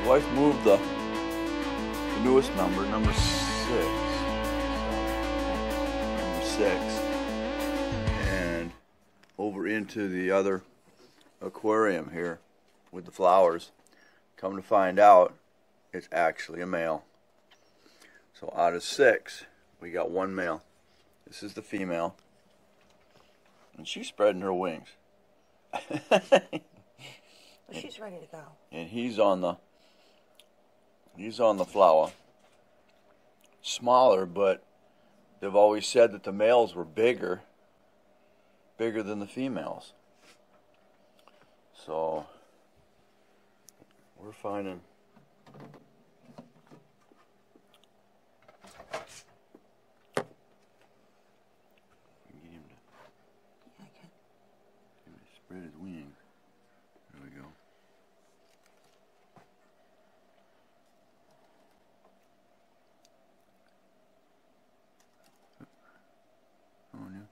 wife moved the newest number 6, and over into the other aquarium here with the flowers. Come to find out, it's actually a male. So out of 6, we got 1 male. This is the female, and she's spreading her wings. She's ready to go. And he's on the flower. Smaller, but they've always said that the males were bigger than the females. So we're finding spread his wings. There we go. Oh, no.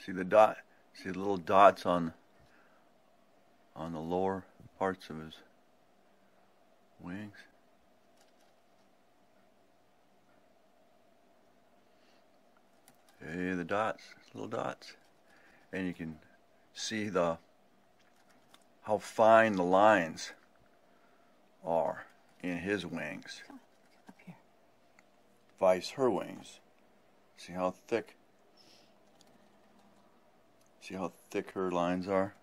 See the dot? See the little dots on the lower parts of his wings? Hey, the dots, little dots. And you can see how fine the lines are in his wings. Up here. Vice her wings. See how thick? See how thick her lines are?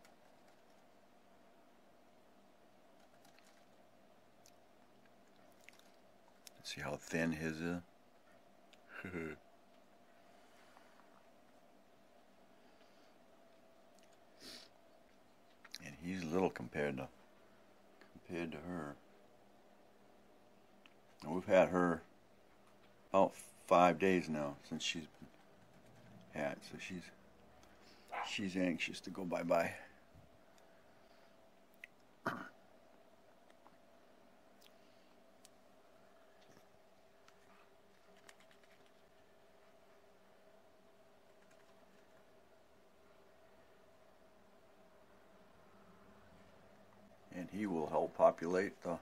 See how thin his is? And he's little compared to her. And we've had her about 5 days now since she's been had, so she's anxious to go bye-bye. And he will help populate the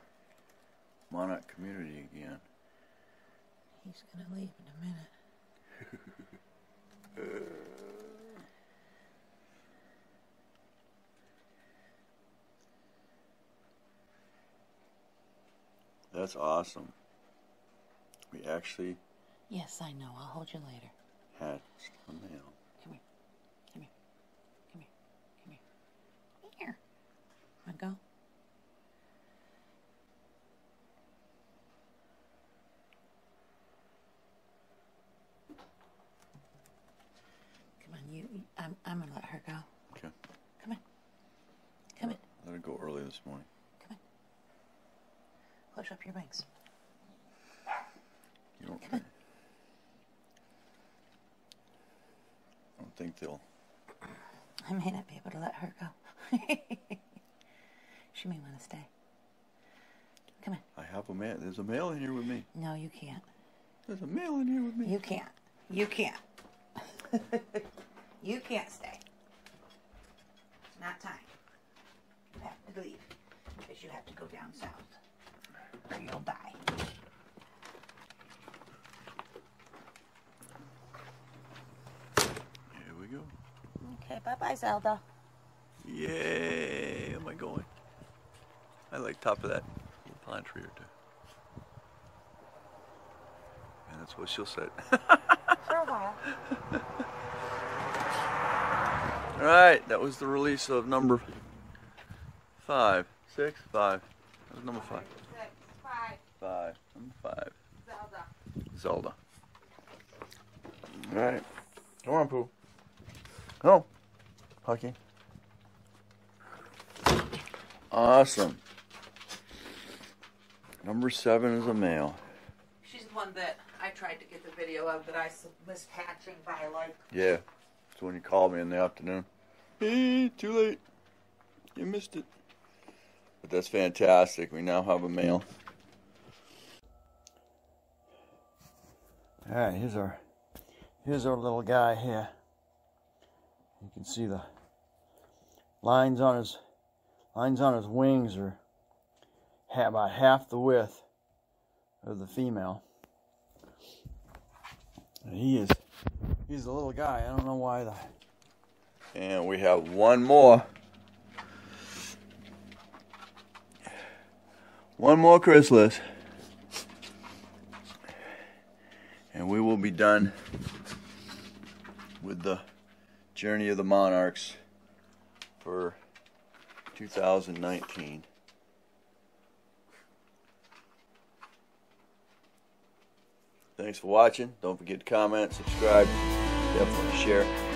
Monarch community again. He's gonna leave in a minute. That's awesome. We actually... Yes, I know. I'll hold you later. Hatched a male. Come here. Come here. Come here. Come here. Here. Wanna go? Come on, I'm gonna let her go. Okay. Come on. Come on. Let her go early this morning. Come on. Push up your wings. You don't Come on. I don't think they'll... I may not be able to let her go. She may want to stay. Come on. I have a male. There's a male in here with me. No, you can't. There's a male in here with me. You can't. You can't. You can't stay. It's not time. You have to leave. Because you have to go down south. Or you'll die. Here we go. Okay, bye-bye, Zelda. Yay! Am I going? I like top of that little pine tree or two. And that's what she'll say. For a while. Alright, that was the release of number 5. 6? 5. That was number 5. 6, 5. 5. Number 5. Zelda. Zelda. Alright. Come on, Pooh. Come. Hucky. Awesome. Number 7 is a male. She's the one that I tried to get the video of that I missed hatching by like... Yeah. So when you called me in the afternoon. Hey, too late. You missed it. But that's fantastic. We now have a male. Alright, here's our little guy here. You can see the lines on his Lines on his wings are about half the width of the female. And he's a little guy. I don't know why. And we have one more. One more chrysalis. And we will be done with the journey of the monarchs for 2019. Thanks for watching. Don't forget to comment, subscribe, definitely share.